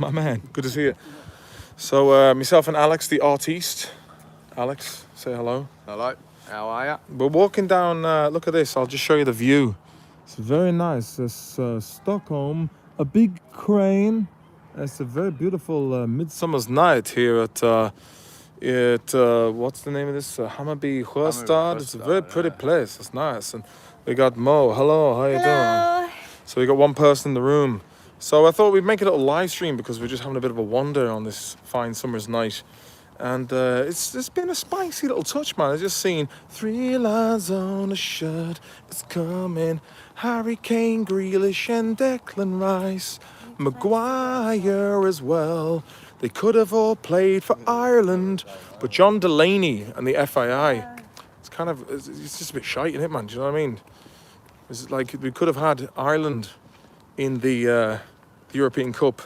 My man, good to see you. So, myself and Alex, the artiste. Alex, say hello. Hello, how are ya? We're walking down, look at this, I'll just show you the view. It's very nice. It's Stockholm, a big crane. It's a very beautiful midsummer's night here at what's the name of this? Hammarby Sjöstad. It's a very pretty place. It's nice. And we got Mo. Hello, how you doing? So we got one person in the room. So I thought we'd make a little live stream because we're just having a bit of a wander on this fine summer's night. And it's been a spicy little touch, man. I've just seen 3 lines on a shirt. It's coming. Harry Kane, Grealish and Declan Rice. Maguire as well. They could have all played for Ireland. But John Delaney and the FAI, it's just a bit shite, isn't it, man? Do you know what I mean? It's like we could have had Ireland in the European Cup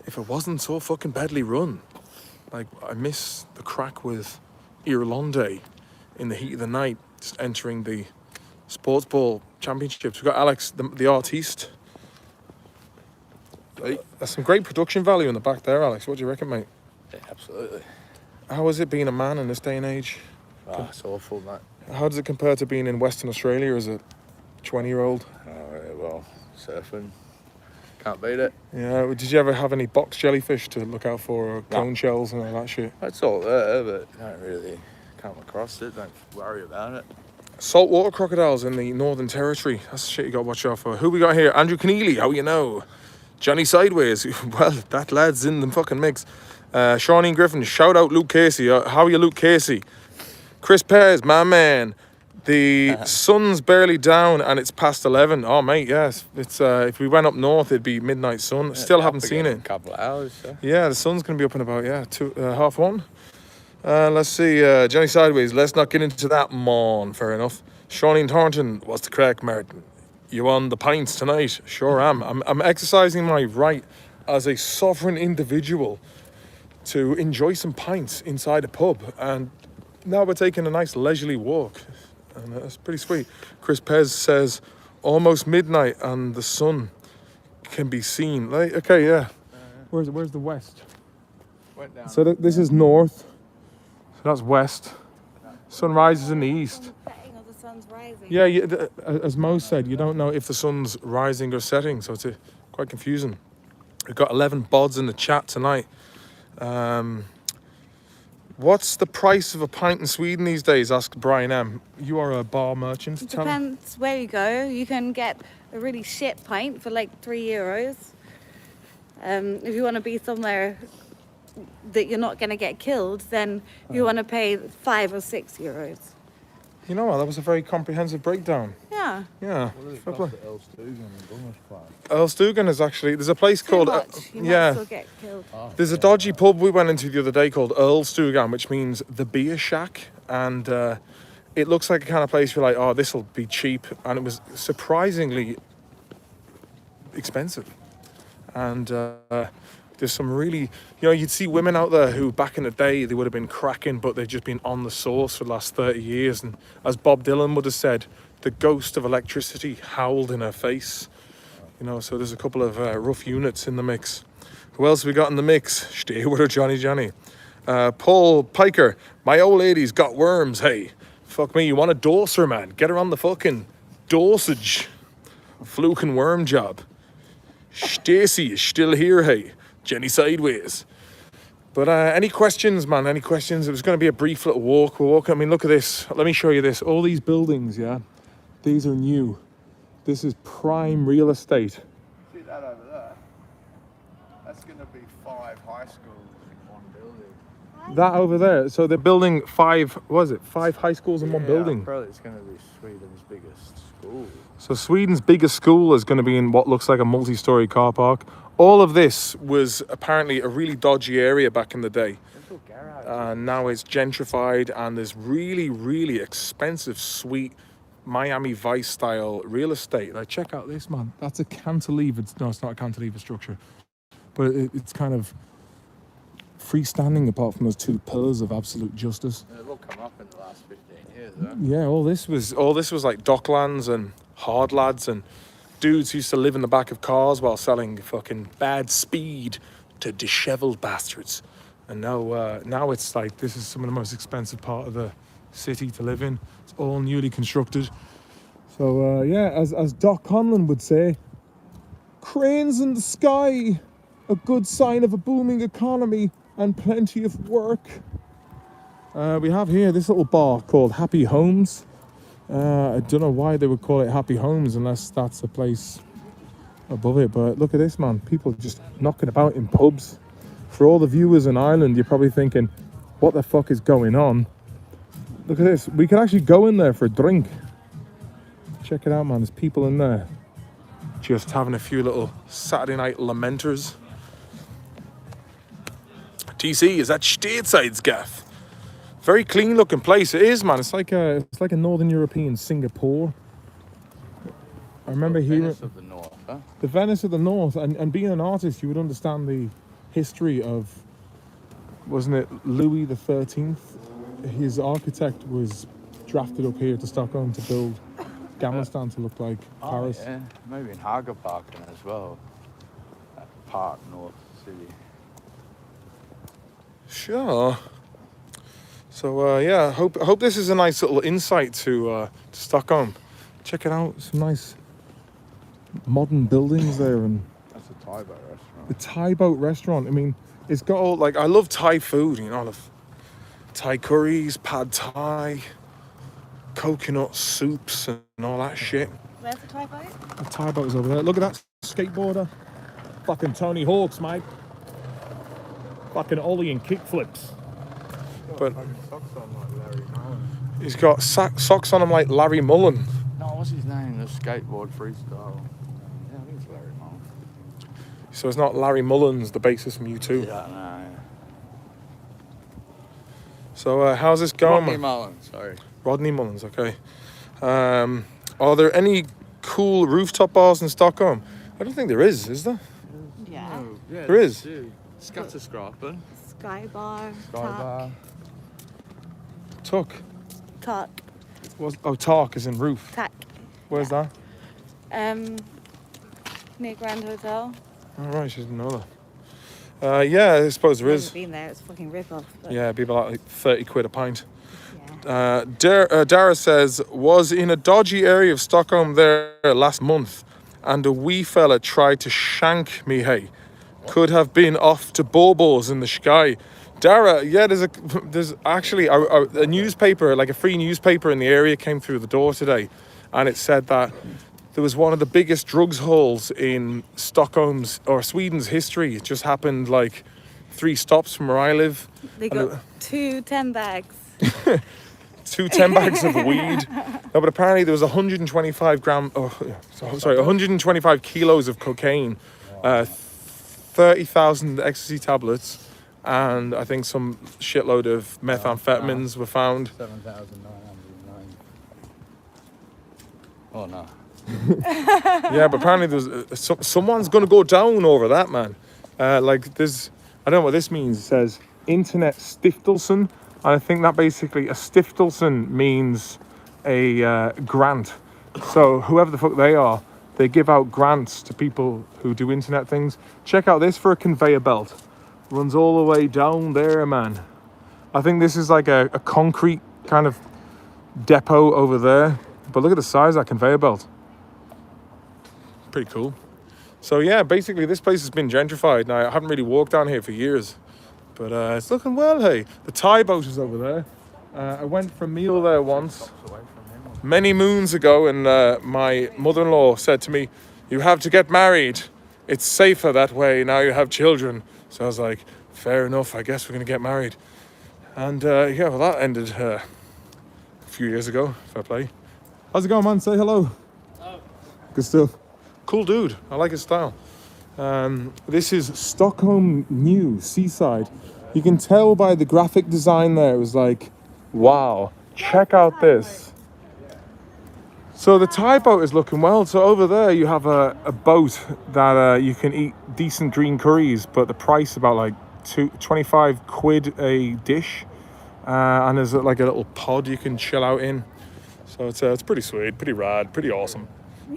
if it wasn't so fucking badly run. Like, I miss the crack with Irlande in the heat of the night, just entering the sports ball championships. We've got Alex, the artiste. There's some great production value in the back there, Alex. What do you reckon, mate? Yeah, absolutely. How is it being a man in this day and age? Oh, it's awful, mate. How does it compare to being in Western Australia as a 20-year-old? Oh, yeah, well, surfing. Can't beat it. Yeah, did you ever have any box jellyfish to look out for, or cone shells and all that shit? It's all there, but you don't really come across it. Don't worry about it. Saltwater crocodiles in the Northern Territory. That's the shit you got to watch out for. Who we got here? Andrew Keneally, how you know? Johnny Sideways. Well, that lad's in the fucking mix. Shawneen Griffin, shout out Luke Casey. How are you, Luke Casey? Chris Perez, my man. The sun's barely down and it's past 11. Oh, mate, yes. It's if we went up north, it'd be midnight sun. Yeah, Still haven't seen it. A couple of hours, so. Yeah, the sun's going to be up in about, 1:30. Let's see, Johnny Sideways, let's not get into that, man. Fair enough. Shawneen Thornton, what's the crack, Martin? You on the pints tonight? Sure am. I'm exercising my right as a sovereign individual to enjoy some pints inside a pub. And now we're taking a nice leisurely walk. And that's pretty sweet. Chris Pez says, almost midnight and the sun can be seen. Like, okay, yeah. Where's the west? Went down. So this is north. So that's west. Sun rises in the east. The sun's rising. Yeah, as Mo said, you don't know if the sun's rising or setting, so it's quite confusing. We've got 11 bods in the chat tonight. What's the price of a pint in Sweden these days? Asked Brian M. You are a bar merchant. It depends where you go. You can get a really shit pint for like €3. If you want to be somewhere that you're not going to get killed, then you want to pay €5 or €6. You know what? That was a very comprehensive breakdown. Yeah. Yeah. What does it cost at Elstugan and Gunners Park? Elstugan is actually, there's a place called You might still get killed. There's a dodgy pub we went into the other day called Earlstugan, which means the beer shack, and it looks like a kind of place you're like, oh, this will be cheap, and it was surprisingly expensive. And there's some really, you'd see women out there who back in the day they would have been cracking, but they've just been on the sauce for the last 30 years. And as Bob Dylan would have said, the ghost of electricity howled in her face. So there's a couple of rough units in the mix. Who else have we got in the mix? Stay with her, Johnny. Paul Piker, my old lady's got worms, hey. Fuck me, you want a doser, man? Get her on the fucking dosage. Fluke and worm job. Stacy is still here, hey. Jenny Sideways. But any questions, man? Any questions? It was going to be a brief little walk. We're walking. I mean, look at this. Let me show you this. All these buildings, yeah? These are new. This is prime real estate. See that over there? That's going to be 5 high schools in one building. That over there. So they're building 5 high schools in one building? Probably it's going to be Sweden's biggest school. So Sweden's biggest school is going to be in what looks like a multi-story car park. All of this was apparently a really dodgy area back in the day. Now it's gentrified and there's really, really expensive, sweet Miami Vice style real estate. Like, check out this, man. That's a cantilever. No, it's not a cantilever structure, but it's kind of freestanding apart from those 2 pillars of absolute justice. They've all come up in the last 15 years, though. Yeah, all this was like docklands and hard lads and dudes who used to live in the back of cars while selling fucking bad speed to disheveled bastards. And now it's like, this is some of the most expensive part of the city to live in. It's all newly constructed. So yeah, as Doc Conlon would say, cranes in the sky, a good sign of a booming economy and plenty of work. We have here this little bar called Happy Homes. I don't know why they would call it Happy Homes unless that's a place above it, but look at this, man. People just knocking about in pubs. For all the viewers in Ireland, you're probably thinking, what the fuck is going on? Look at this. We can actually go in there for a drink. Check it out, man. There's people in there just having a few little Saturday night lamenters. TC, is that stateside's gaff? Very clean looking place. It is, man. It's like a Northern European Singapore. I remember hearing Venice of the North, huh? the Venice of the North, and being an artist, you would understand the history of, wasn't it Louis the 13th? His architect was drafted up here to Stockholm to build Gamma Stand to look like Paris. Oh, yeah. Maybe in Haga Parken as well. That part north city. Sure. So yeah, I hope this is a nice little insight to Stockholm. Check it out. Some nice modern buildings there, and That's a Thai boat restaurant. the Thai boat restaurant. I mean, it's got all, like, I love Thai food, you know, I love Thai curries, pad Thai, coconut soups and all that shit. Where's the Thai boat? The Thai boat is over there. Look at that skateboarder. Fucking Tony Hawk's, mate. Fucking ollie and kickflips. But Socks on like Larry Mullen. he's got socks on him like Larry Mullen. No, what's his name? The skateboard freestyle. Yeah, I think it's Larry Mullen. So it's not Larry Mullins, the bassist from U2. Yeah, no. So how's this going? Rodney Mullen, sorry. Rodney Mullins, okay. Are there any cool rooftop bars in Stockholm? I don't think there is there? Yeah. Oh, yeah, There is. Skatteskrapan. Sky Bar. Sky Bar. Tuck. Talk. Talk is in roof. Tack. Where's that? Near Grand Hotel. All right, she didn't know that. Yeah, I suppose there Never is. been there. It's a fucking rip-off. But Yeah, people like 30 quid a pint. yeah. Dara says, was in a dodgy area of Stockholm there last month, and a wee fella tried to shank me, hey. Could have been off to Bobos in the sky. Dara, yeah, there's actually a newspaper, like a free newspaper in the area came through the door today, and it said that there was one of the biggest drugs hauls in Stockholm's or Sweden's history. It just happened like 3 stops from where I live. They And got 2 10 bags. 2 10 bags of weed. No, but apparently there was 125 kilos of cocaine, 30,000 ecstasy tablets, and I think some shitload of methamphetamines were found. 7,909. Oh no. Yeah, but apparently there's someone's gonna go down over that, man. Like there's, I don't know what this means. It says Internet Stiftelsen, and I think that basically a Stiftelsen means a grant. So whoever the fuck they are, they give out grants to people who do internet things. Check out this for a conveyor belt. Runs all the way down there, man. I think this is like a concrete kind of depot over there. But look at the size of that conveyor belt. Pretty cool. So yeah, basically this place has been gentrified. Now, I haven't really walked down here for years, but it's looking well, hey. The Thai boat is over there. I went for a meal there once, many moons ago, and my mother-in-law said to me, you have to get married. It's safer that way. Now you have children. So I was like, fair enough, I guess we're going to get married. And yeah, well, that ended a few years ago. Fair play. How's it going, man? Say hello. Oh. Good stuff. Cool dude. I like his style. This is Stockholm New Seaside. You can tell by the graphic design there. It was like, wow, check out this. So the Thai boat is looking well. So over there you have a boat that you can eat decent green curries, but the price about like 25 quid a dish. And there's like a little pod you can chill out in. So it's pretty sweet, pretty rad, pretty awesome.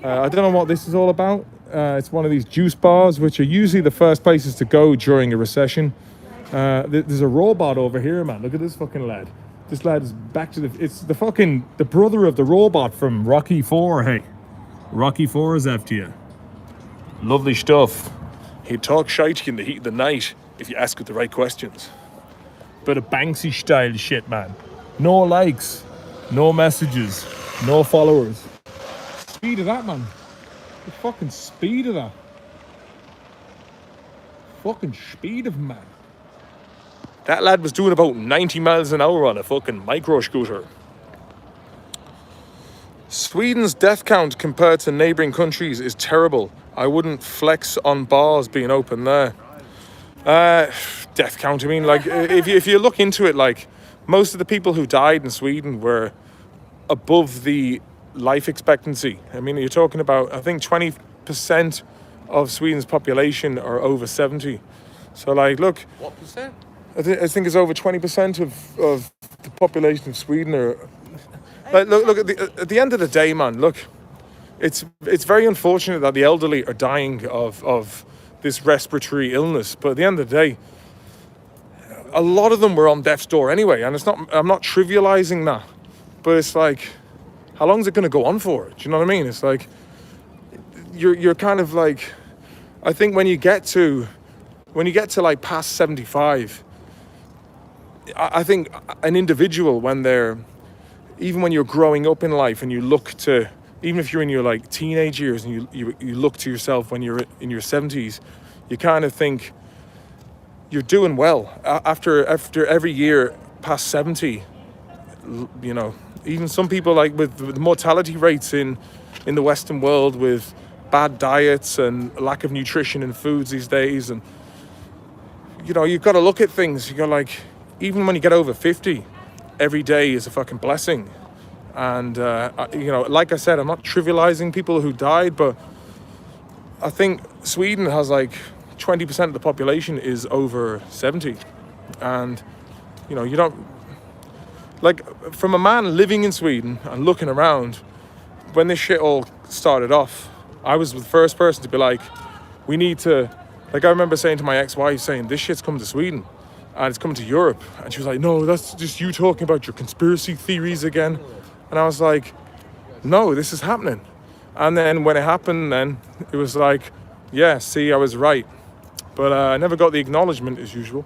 I don't know what this is all about. It's one of these juice bars, which are usually the first places to go during a recession. There's a robot over here, man. Look at this fucking lad. This lad is back to it's the brother of the robot from Rocky 4, hey. Rocky 4 is after you. Lovely stuff. He'd talk shite in the heat of the night if you ask it the right questions. Bit of Banksy style shit, man. No likes, no messages, no followers. Speed of that, man. The fucking speed of that. Fucking speed of man. That lad was doing about 90 miles an hour on a fucking micro scooter. Sweden's death count compared to neighbouring countries is terrible. I wouldn't flex on bars being open there. Death count, I mean, like, if you look into it, like, most of the people who died in Sweden were above the life expectancy. I mean, you're talking about, I think 20% of Sweden's population are over 70. So, like, look. What percent? I think it's over 20% of the population of Sweden are. Like, look at the end of the day, man. Look, it's very unfortunate that the elderly are dying of this respiratory illness. But at the end of the day, a lot of them were on death's door anyway. And I'm not trivializing that, but it's like, how long is it going to go on for? Do you know what I mean? It's like you're kind of like, I think when you get to like past 75. I think an individual, even when you're growing up in life and you look to, even if you're in your like teenage years and you look to yourself when you're in your 70s, you kind of think you're doing well. After every year past 70, you know, even some people, like with the mortality rates in the Western world with bad diets and lack of nutrition in foods these days, and you know, you've got to look at things. You go like, even when you get over 50, every day is a fucking blessing. And, you know, like I said, I'm not trivializing people who died, but I think Sweden has like 20% of the population is over 70. And, you know, you don't, like, from a man living in Sweden and looking around, when this shit all started off, I was the first person to be like, we need to, like, I remember saying to my ex-wife, saying, this shit's coming to Sweden. And it's coming to Europe. And she was like, no, that's just you talking about your conspiracy theories again. And I was like, no, this is happening. And then when it happened, then it was like, yeah, see, I was right. But I never got the acknowledgement as usual.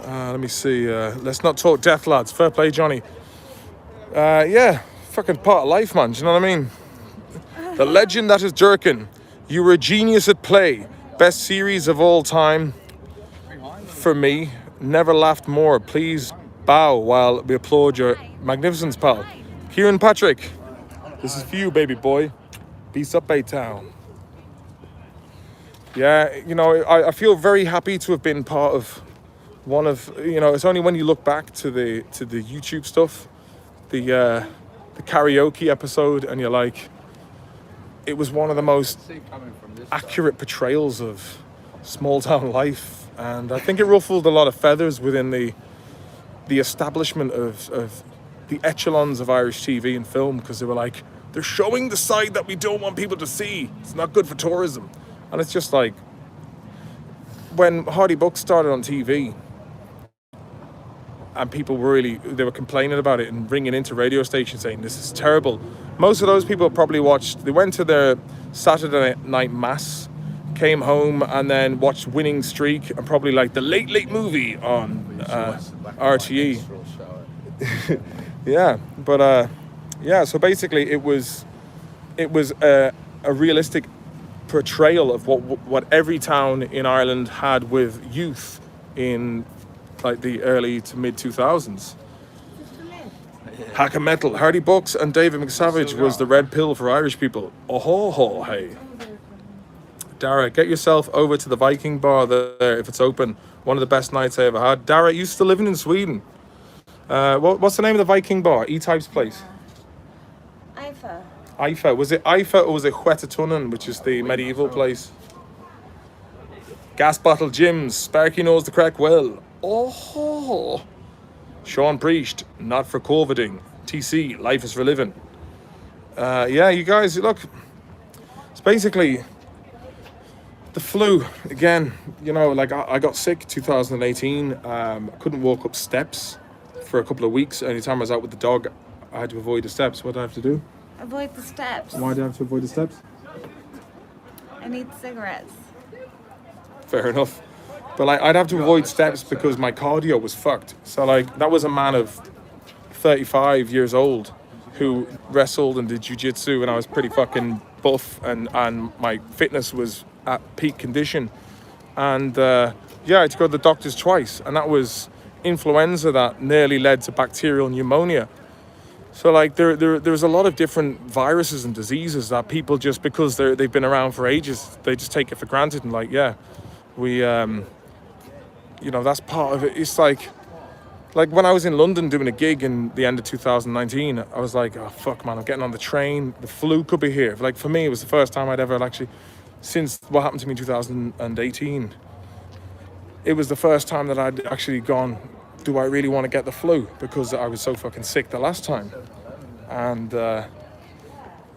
Let me see. Let's not talk death, lads. Fair play, Johnny. Yeah, fucking part of life, man. Do you know what I mean? The legend that is Durkin. You were a genius at play. Best series of all time. For me, never laughed more. Please bow while we applaud your magnificence, pal. Kieran Patrick, this is for you, baby boy. Peace up, Baytown. Yeah, you know, I feel very happy to have been part of one of, you know, it's only when you look back to the YouTube stuff, the karaoke episode, and you're like, it was one of the most accurate portrayals of small town life. And I think it ruffled a lot of feathers within the establishment of the echelons of Irish TV and film, because they were like, they're showing the side that we don't want people to see. It's not good for tourism. And it's just like, when Hardy Bucks started on TV and people they were complaining about it and ringing into radio stations saying, this is terrible. Most of those people probably they went to their Saturday night mass, came home and then watched Winning Streak and probably like the Late Movie on RTE. Yeah, but yeah, so basically it was a realistic portrayal of what every town in Ireland had with youth in like the early to mid 2000s. Hack and Metal, Hardy Bucks and David McSavage was the red pill for Irish people. Oh ho ho hey. Dara, get yourself over to the Viking bar there if it's open. One of the best nights I ever had. Dara, you still living in Sweden? What's the name of the Viking bar? E-Type's place? Ifa. Was it Ifa or was it Huetatunnen, which is the medieval place? Gas Bottle Gyms. Sparky knows the crack well. Oh. Sean Priest, not for coveting. TC, life is for living. Yeah, you guys, look, it's basically the flu again. You know, like I got sick 2018. Couldn't walk up steps for a couple of weeks. Anytime I was out with the dog, I had to avoid the steps. What did I have to do? Avoid the steps. Why did I have to avoid the steps? I need cigarettes. Fair enough. But like, I'd have to avoid steps because my cardio was fucked. So like, that was a man of 35 years old who wrestled and did jiu-jitsu, and I was pretty fucking buff, and my fitness was at peak condition. And yeah, I had to go to the doctors twice, and that was influenza that nearly led to bacterial pneumonia. So like there's a lot of different viruses and diseases that people, just because they've been around for ages, they just take it for granted. And like, yeah, we you know, that's part of it. It's like when I was in London doing a gig in the end of 2019, I was like, oh fuck man, I'm getting on the train, the flu could be here. Like for me, it was the first time I'd ever actually, since what happened to me in 2018, it was the first time that I'd actually gone, do I really want to get the flu? Because I was so fucking sick the last time. And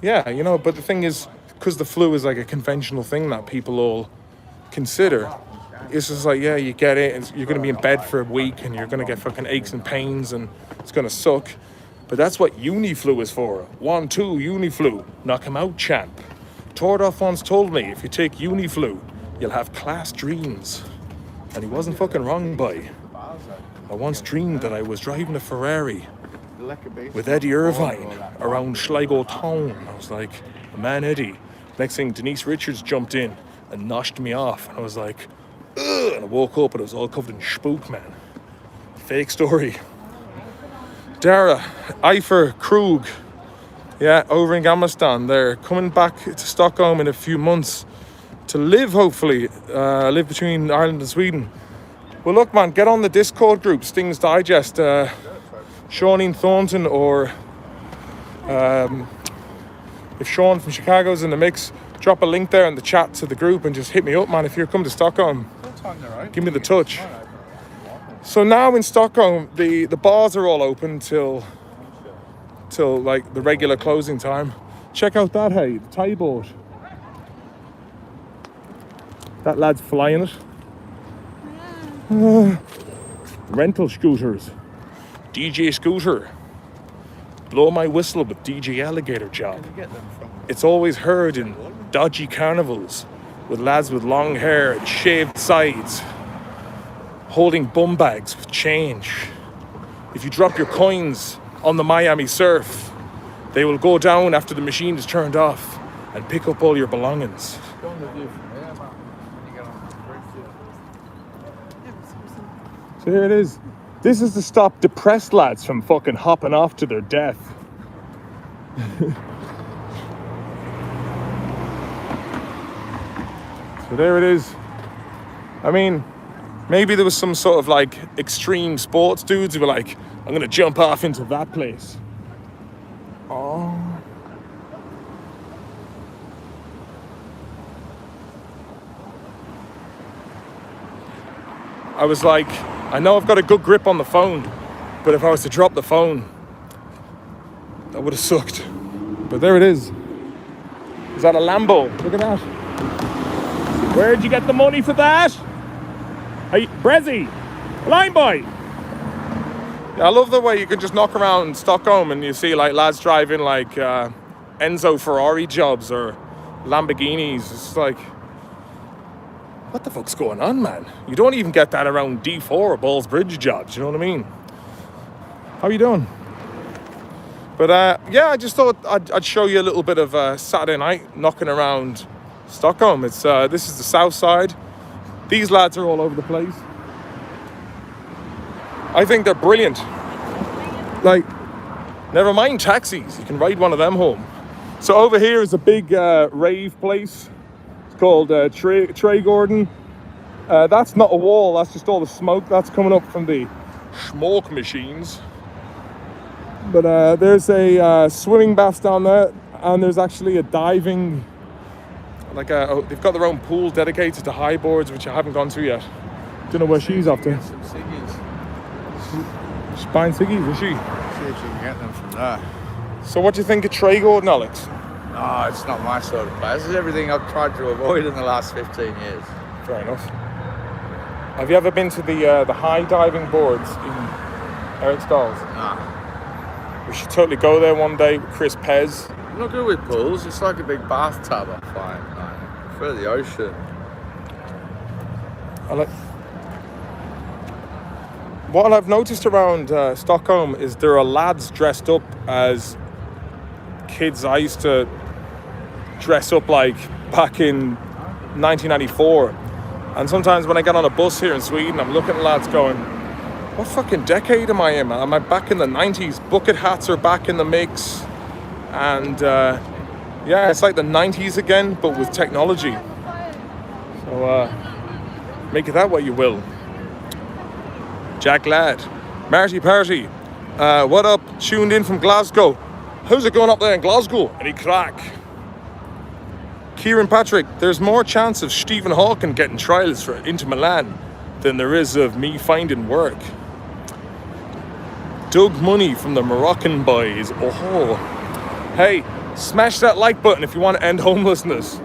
yeah, you know, but the thing is, because the flu is like a conventional thing that people all consider, it's just like, yeah, you get it, and you're going to be in bed for a week, and you're going to get fucking aches and pains, and it's going to suck. But that's what uni-flu is for. 1, 2, uni-flu. Knock him out, champ. Tordov once told me, if you take uni-flu, you'll have class dreams. And he wasn't fucking wrong, boy. I once dreamed that I was driving a Ferrari with Eddie Irvine around Sligo town. I was like, man, Eddie. Next thing, Denise Richards jumped in and noshed me off. And I was like, ugh. And I woke up and it was all covered in spook, man. Fake story. Dara, Eifer, Krug, yeah, over in Gamestan. They're coming back to Stockholm in a few months to live, hopefully, live between Ireland and Sweden. Well, look, man, get on the Discord group, Stings Digest. Shawneen Thornton, or if Sean from Chicago's in the mix, drop a link there in the chat to the group and just hit me up, man. If you're coming to Stockholm, give me the touch. So now in Stockholm, the bars are all open till like the regular closing time. Check out that, hey, the Thai boat. That lad's flying it. Rental scooters. DJ Scooter. Blow my whistle with DJ Alligator job. It's always heard in dodgy carnivals with lads with long hair and shaved sides holding bum bags with change. If you drop your coins on the Miami surf, they will go down after the machine is turned off and pick up all your belongings. So here it is. This is to stop depressed lads from fucking hopping off to their death. So there it is. I mean, maybe there was some sort of like extreme sports dudes who were like, I'm gonna jump off into that place. Oh. I was like, I know I've got a good grip on the phone, but if I was to drop the phone, that would have sucked. But there it is. Is that a Lambo? Look at that. Where'd you get the money for that? Hey, Brezzy, line boy. Yeah, I love the way you can just knock around Stockholm and you see like lads driving like Enzo Ferrari jobs or Lamborghinis. It's like, what the fuck's going on, man? You don't even get that around D4 or Ballsbridge jobs, you know what I mean? How you doing? But yeah, I just thought I'd show you a little bit of Saturday night knocking around Stockholm. It's this is the south side. These lads are all over the place. I think they're brilliant. Like, never mind taxis, you can ride one of them home. So over here is a big rave place. Called Trey Gordon. That's not a wall, that's just all the smoke that's coming up from the smoke machines. But there's a swimming bath down there, and there's actually a diving, like they've got their own pool dedicated to high boards, which I haven't gone to yet. Don't know where she's off to. Some ciggies. She's buying ciggies, is she? See if you can get them from there. So what do you think of Trey Gordon, Alex? No, it's not my sort of play. This is everything I've tried to avoid in the last 15 years. Fair enough. Have you ever been to the high diving boards in Eric Stalls? Nah. We should totally go there one day with Chris Pez. I'm not good with pools. It's like a big bathtub, I find. I prefer the ocean. What I've noticed around Stockholm is there are lads dressed up as kids I used to dress up like back in 1994. And sometimes when I get on a bus here in Sweden, I'm looking at lads going, what fucking decade am I in, man? Am I back in the 90s? Bucket hats are back in the mix. And yeah, it's like the 90s again, but with technology. So make it that way you will. Jack Ladd, Marty Party, what up? Tuned in from Glasgow. How's it going up there in Glasgow? Any crack? Kieran Patrick, there's more chance of Stephen Hawking getting trials for Inter Milan than there is of me finding work. Doug Money from the Moroccan Boys. Oh, hey, smash that like button if you want to end homelessness.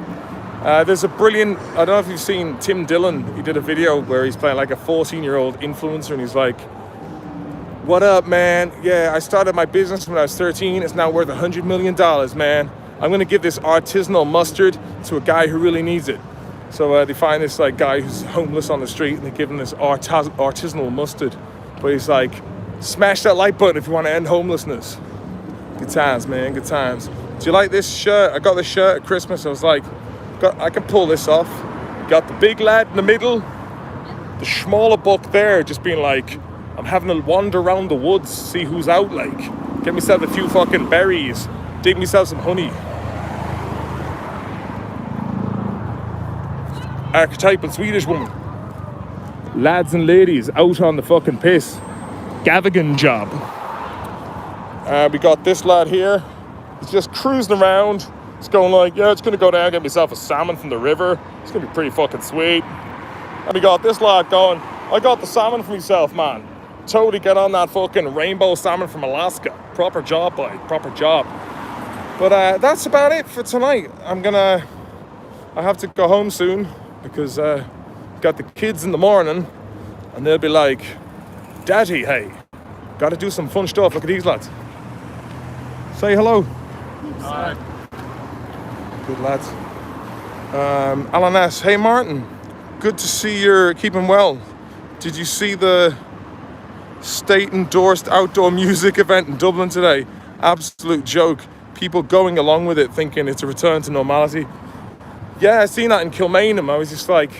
There's a brilliant, I don't know if you've seen Tim Dillon. He did a video where he's playing like a 14-year-old influencer and he's like, what up, man? Yeah, I started my business when I was 13. It's now worth $100 million, man. I'm going to give this artisanal mustard to a guy who really needs it. So they find this like guy who's homeless on the street and they give him this artisanal mustard. But he's like, smash that like button if you want to end homelessness. Good times, man, good times. Do you like this shirt? I got this shirt at Christmas. I was like, I can pull this off. Got the big lad in the middle, the smaller buck there just being like, I'm having a wander around the woods, see who's out, like. Get myself a few fucking berries, dig myself some honey. Archetypal Swedish woman. Lads and ladies out on the fucking piss. Gavigan job. We got this lad here. He's just cruising around. He's going like, yeah, it's gonna go down, get myself a salmon from the river. It's gonna be pretty fucking sweet. And we got this lad going, I got the salmon for myself, man. Totally get on that fucking rainbow salmon from Alaska. Proper job, boy, proper job. But that's about it for tonight. I have to go home soon because got the kids in the morning and they'll be like, Daddy, hey, gotta do some fun stuff. Look at these lads. Say hello. Hi. Good lads. Alan S. Hey Martin, good to see you're keeping well. Did you see the state-endorsed outdoor music event in Dublin today? Absolute joke. People going along with it thinking it's a return to normality. Yeah, I seen that in Kilmainham. I was just like,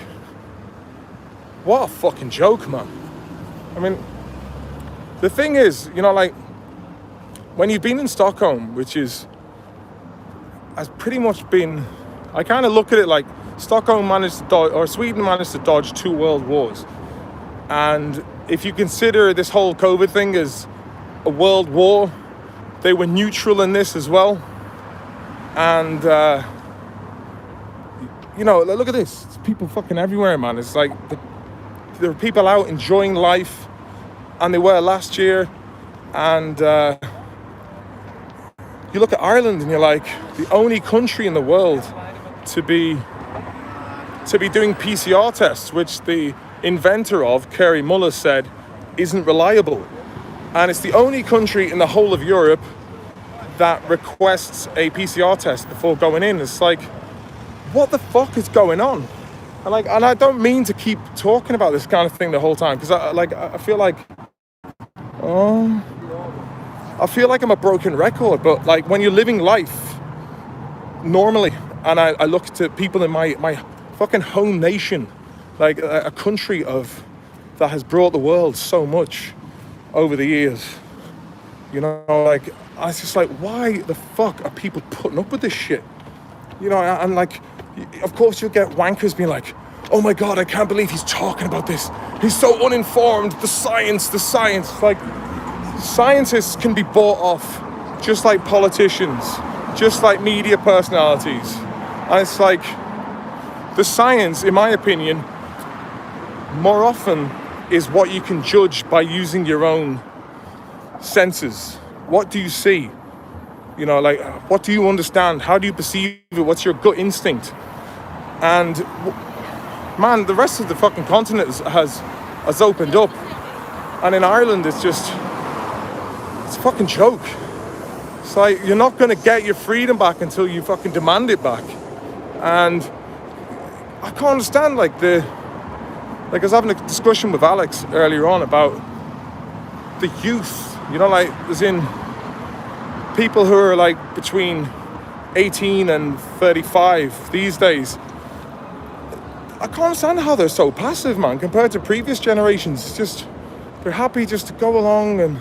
what a fucking joke, man. I mean, the thing is, you know, like, when you've been in Stockholm, which has pretty much been, I kind of look at it like Stockholm managed to dodge, or Sweden managed to dodge 2 world wars. And if you consider this whole COVID thing as a world war, they were neutral in this as well. And, you know, look at this. It's people fucking everywhere, man. It's like there are people out enjoying life, and they were last year. And you look at Ireland and you're like, the only country in the world to be doing PCR tests, which the inventor of, Kerry Mullis, said isn't reliable. And it's the only country in the whole of Europe that requests a PCR test before going in. It's like, what the fuck is going on? And I don't mean to keep talking about this kind of thing the whole time, because I feel like I'm a broken record. But like, when you're living life normally, and I look to people in my fucking home nation, like a country that has brought the world so much over the years, you know, like, I was just like, why the fuck are people putting up with this shit? You know, and like, of course you'll get wankers being like, oh my God, I can't believe he's talking about this. He's so uninformed. The science. Like, scientists can be bought off just like politicians, just like media personalities. And it's like, the science, in my opinion, more often is what you can judge by using your own senses. What do you see? You know, like, what do you understand? How do you perceive it? What's your gut instinct? And man, the rest of the fucking continent has opened up. And in Ireland, it's a fucking joke. It's like, you're not going to get your freedom back until you fucking demand it back. And I can't understand, like, I was having a discussion with Alex earlier on about the youth, you know, like, as in people who are like between 18 and 35 these days. I can't understand how they're so passive, man, compared to previous generations. It's just, they're happy just to go along and,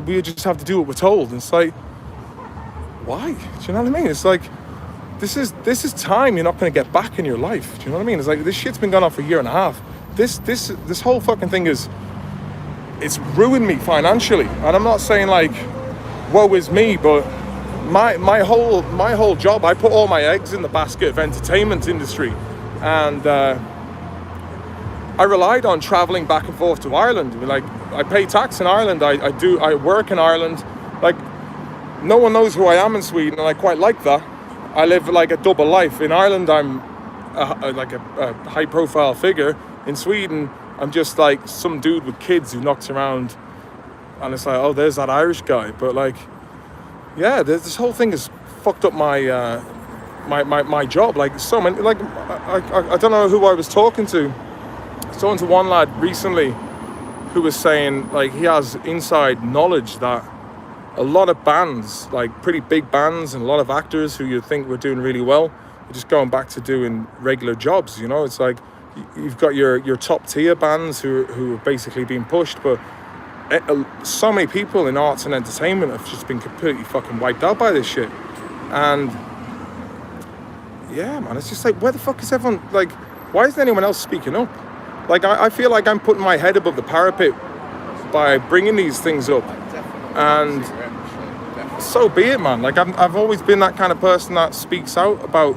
we just have to do what we're told. And it's like, why? Do you know what I mean? It's like, this is time you're not going to get back in your life. Do you know what I mean? It's like, this shit's been going on for a year and a half. This whole fucking thing it's ruined me financially. And I'm not saying like, woe is me, but my whole job, I put all my eggs in the basket of entertainment industry, and I relied on traveling back and forth to Ireland. Like, I pay tax in Ireland, I work in Ireland. Like, no one knows who I am in Sweden, and I quite like that. I live like a double life. In Ireland, I'm a high profile figure. In Sweden, I'm just like some dude with kids who knocks around, and it's like, oh, there's that Irish guy. But like, yeah, this whole thing has fucked up my my job. Like, so many, like, I don't know who I was talking to. I was talking to one lad recently who was saying, like, he has inside knowledge that a lot of bands, like pretty big bands, and a lot of actors who you think were doing really well, are just going back to doing regular jobs. You know, it's like, you've got your top tier bands who are basically being pushed, but so many people in arts and entertainment have just been completely fucking wiped out by this shit. And yeah, man, it's just like, where the fuck is everyone? Like, why isn't anyone else speaking up? Like, I feel like I'm putting my head above the parapet by bringing these things up. And so be it, man. Like, I've always been that kind of person that speaks out about,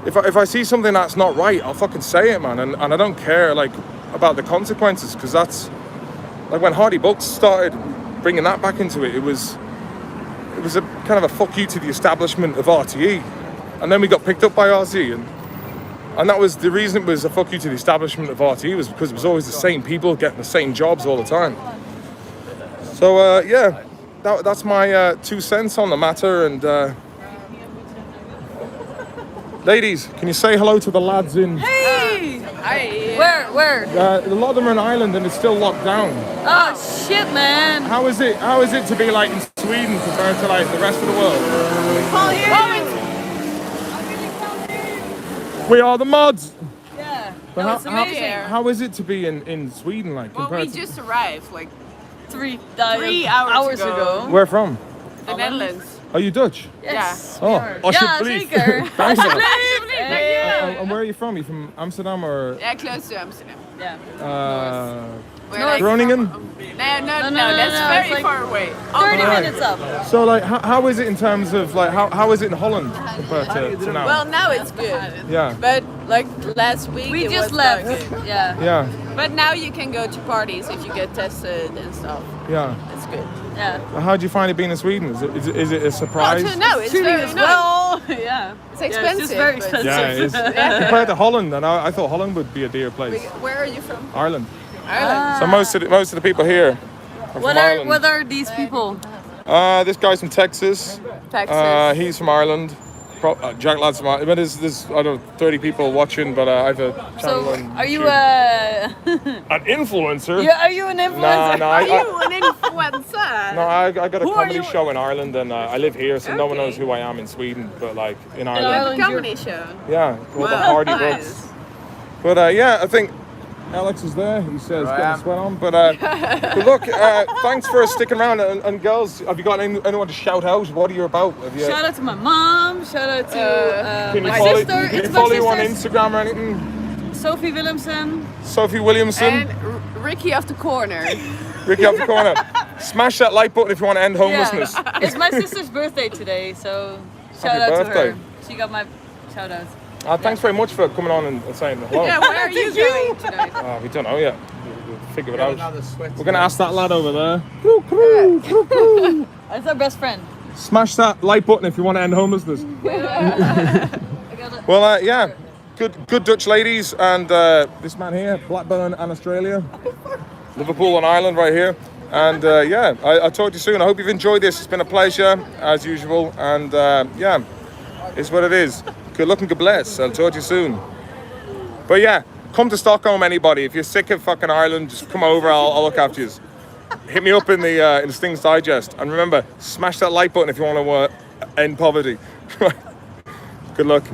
if I see something that's not right, I'll fucking say it, man. And I don't care, like, about the consequences, because that's, like, when Hardy Bucks started bringing that back into it, it was a kind of a fuck you to the establishment of RTE. And then we got picked up by RTE, and that was the reason it was a fuck you to the establishment of RTE, was because it was always the same people getting the same jobs all the time. So yeah, that's my 2 cents on the matter. And ladies, can you say hello to the lads in? Hey! Hi. Where? A lot of them are in Ireland and it's still locked down. Oh shit, man! How is it to be like in Sweden compared to like the rest of the world? We are the mods. Yeah. But No, it's amazing. how is it to be in Sweden, like, Well, compared we to... just arrived like 3 hours ago. Where from? the Netherlands. Are you Dutch? Yes. Oh, Ja, alsjeblieft. zeker. Thanks. Alsjeblieft. And where are you from? You from Amsterdam or Yeah, close to Amsterdam. Yeah. We're North. like, Groningen? no, No, that's it's very like far away. 30 Right. minutes up. So like, how is it in terms of like, how is it in Holland compared to now? Well, now it's good. Yeah. But like last week, We it just was left. like- Yeah. Yeah, But now you can go to parties if you get tested and stuff. yeah. It's good. Yeah. How do you find it being in Sweden? Is it a surprise? No, it's Shooting very as nice. well. Yeah. It's Yeah, expensive. it's just very but- expensive. Yeah, it is. Compared to Holland, and I thought Holland would be a dear place. Where are you from? Ireland. Ireland. So most of the people here are from Ireland. What are these people? This guy's from Texas. Texas. He's from Ireland. Jack Ladd's from Ireland. But there's I don't know, 30 people watching, but I have a channel So, on are you YouTube. An influencer? Yeah, are you an influencer? No, Are you an influencer? No, I got a Who are comedy you? show in Ireland, and I live here, so no one Okay. knows who I am in Sweden. But like in You Ireland, have a comedy show. yeah, called the Wow, Hardy nice. Bucks. But yeah, I think Alex is there. He says I getting am. a sweat on. But look, thanks for sticking around. And girls, have you got anyone to shout out? What are you about? Have you, Shout out to my mom. Shout out to can you my follow, sister. Can you It's follow my you on sister, Instagram or anything? Sophie Willemsen. Sophie Williamson, And Ricky off the corner. Ricky up the corner. Smash that like button if you want to end homelessness. Yeah. It's my sister's birthday today, so shout Happy out birthday. to her. She got my shout out. Thanks very much for coming on and saying hello. Yeah, where are you going tonight? We don't know yet. we'll figure it Get out. another sweaty We're gonna one. ask that lad over there. That's our best friend. Smash that like button if you want to end homelessness. Well, yeah, good Dutch ladies, and this man here, Blackburn and Australia, Liverpool on Ireland right here. And yeah, I'll talk to you soon. I hope you've enjoyed this. It's been a pleasure as usual, and yeah, it's what it is. Good luck and good bless. I'll talk to you soon. But yeah, come to Stockholm, anybody. If you're sick of fucking Ireland, just come over. I'll look after you. Hit me up in the Stings Digest, and remember, smash that like button if you want to end poverty. Good luck.